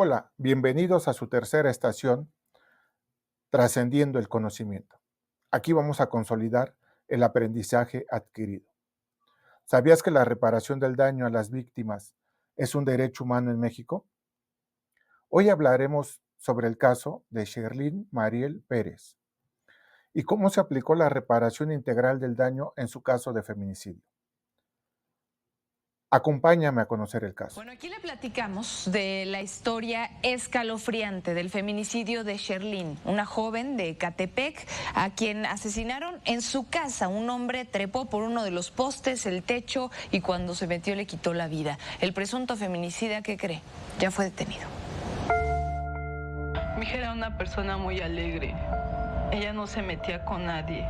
Hola, bienvenidos a su tercera estación, Trascendiendo el conocimiento. Aquí vamos a consolidar el aprendizaje adquirido. ¿Sabías que la reparación del daño a las víctimas es un derecho humano en México? Hoy hablaremos sobre el caso de Sherlyn Mariel Pérez y cómo se aplicó la reparación integral del daño en su caso de feminicidio. Acompáñame a conocer el caso. Bueno, aquí le platicamos de la historia escalofriante del feminicidio de Sherlyn, una joven de Ecatepec a quien asesinaron en su casa. Un hombre trepó por uno de los postes, el techo, y cuando se metió le quitó la vida. El presunto feminicida, ¿qué cree? Ya fue detenido. Mi hija era una persona muy alegre. Ella no se metía con nadie.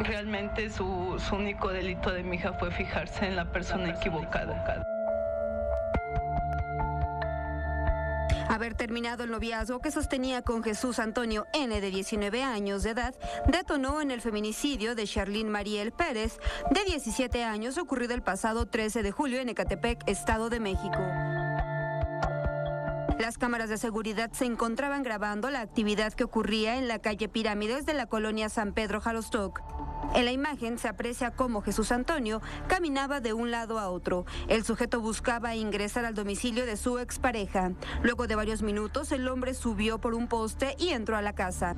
Realmente su único delito de mi hija fue fijarse en la persona equivocada. Haber terminado el noviazgo que sostenía con Jesús Antonio N., de 19 años de edad, detonó en el feminicidio de Sherlyn Mariel Pérez, de 17 años, ocurrido el pasado 13 de julio en Ecatepec, Estado de México. Las cámaras de seguridad se encontraban grabando la actividad que ocurría en la calle Pirámides de la colonia San Pedro Jalostoc. En la imagen se aprecia cómo Jesús Antonio caminaba de un lado a otro. El sujeto buscaba ingresar al domicilio de su expareja. Luego de varios minutos, el hombre subió por un poste y entró a la casa.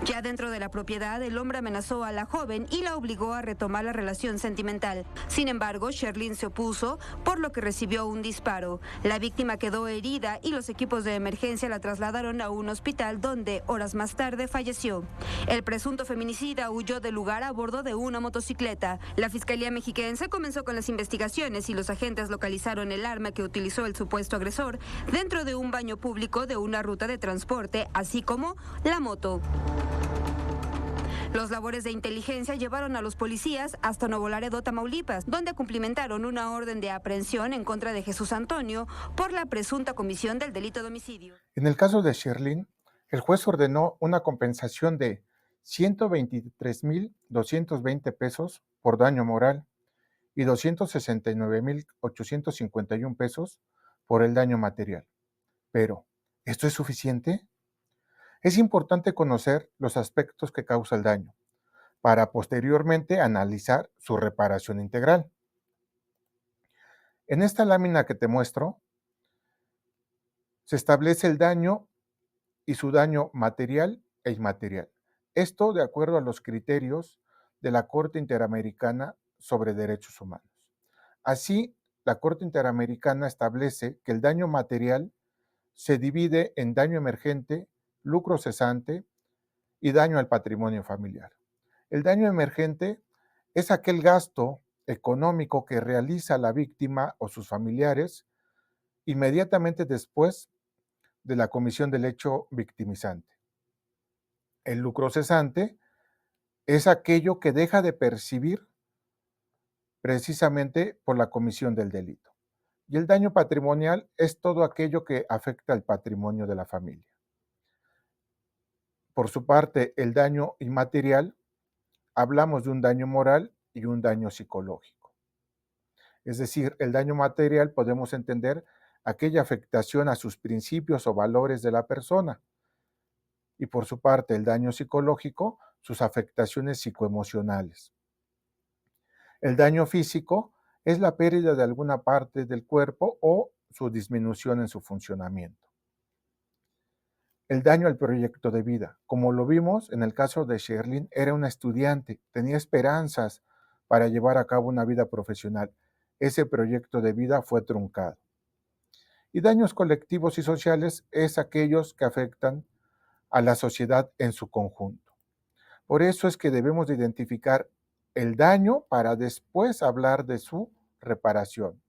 Ya dentro de la propiedad, el hombre amenazó a la joven y la obligó a retomar la relación sentimental. Sin embargo, Sherlyn se opuso, por lo que recibió un disparo. La víctima quedó herida y los equipos de emergencia la trasladaron a un hospital donde, horas más tarde, falleció. El presunto feminicida huyó del lugar a bordo de una motocicleta. La Fiscalía Mexiquense comenzó con las investigaciones y los agentes localizaron el arma que utilizó el supuesto agresor dentro de un baño público de una ruta de transporte, así como la moto. Los labores de inteligencia llevaron a los policías hasta Nuevo Laredo, Tamaulipas, donde cumplimentaron una orden de aprehensión en contra de Jesús Antonio por la presunta comisión del delito de homicidio. En el caso de Sherlyn, el juez ordenó una compensación de 123,220 pesos por daño moral y 269,851 pesos por el daño material. Pero, ¿esto es suficiente? Es importante conocer los aspectos que causa el daño, para posteriormente analizar su reparación integral. En esta lámina que te muestro, se establece el daño y su daño material e inmaterial. Esto de acuerdo a los criterios de la Corte Interamericana sobre Derechos Humanos. Así, la Corte Interamericana establece que el daño material se divide en daño emergente, lucro cesante y daño al patrimonio familiar. El daño emergente es aquel gasto económico que realiza la víctima o sus familiares inmediatamente después de la comisión del hecho victimizante. El lucro cesante es aquello que deja de percibir precisamente por la comisión del delito. Y el daño patrimonial es todo aquello que afecta al patrimonio de la familia. Por su parte, el daño inmaterial, hablamos de un daño moral y un daño psicológico. Es decir, el daño material podemos entender aquella afectación a sus principios o valores de la persona. Y por su parte, el daño psicológico, sus afectaciones psicoemocionales. El daño físico es la pérdida de alguna parte del cuerpo o su disminución en su funcionamiento. El daño al proyecto de vida. Como lo vimos en el caso de Sherlyn, era una estudiante, tenía esperanzas para llevar a cabo una vida profesional. Ese proyecto de vida fue truncado. Y daños colectivos y sociales es aquellos que afectan a la sociedad en su conjunto. Por eso es que debemos de identificar el daño para después hablar de su reparación.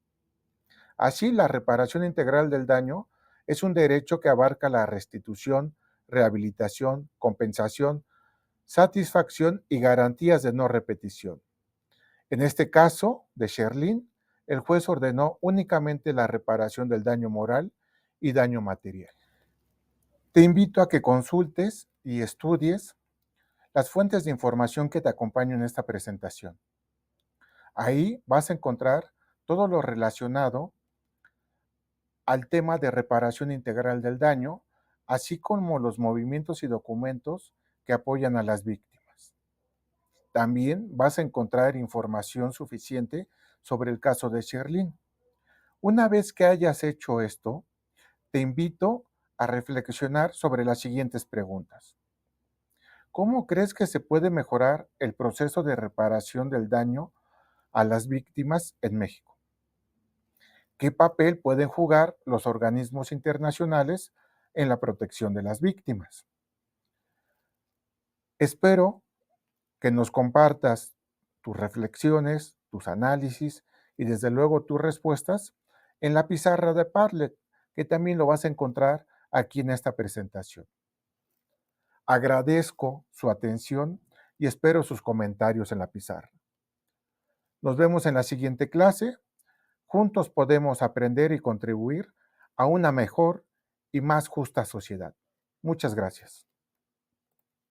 Así, la reparación integral del daño es un derecho que abarca la restitución, rehabilitación, compensación, satisfacción y garantías de no repetición. En este caso de Sherlyn, el juez ordenó únicamente la reparación del daño moral y daño material. Te invito a que consultes y estudies las fuentes de información que te acompañan en esta presentación. Ahí vas a encontrar todo lo relacionado al tema de reparación integral del daño, así como los movimientos y documentos que apoyan a las víctimas. También vas a encontrar información suficiente sobre el caso de Sherlyn. Una vez que hayas hecho esto, te invito a reflexionar sobre las siguientes preguntas. ¿Cómo crees que se puede mejorar el proceso de reparación del daño a las víctimas en México? ¿Qué papel pueden jugar los organismos internacionales en la protección de las víctimas? Espero que nos compartas tus reflexiones, tus análisis y desde luego tus respuestas en la pizarra de Padlet, que también lo vas a encontrar aquí en esta presentación. Agradezco su atención y espero sus comentarios en la pizarra. Nos vemos en la siguiente clase. Juntos podemos aprender y contribuir a una mejor y más justa sociedad. Muchas gracias.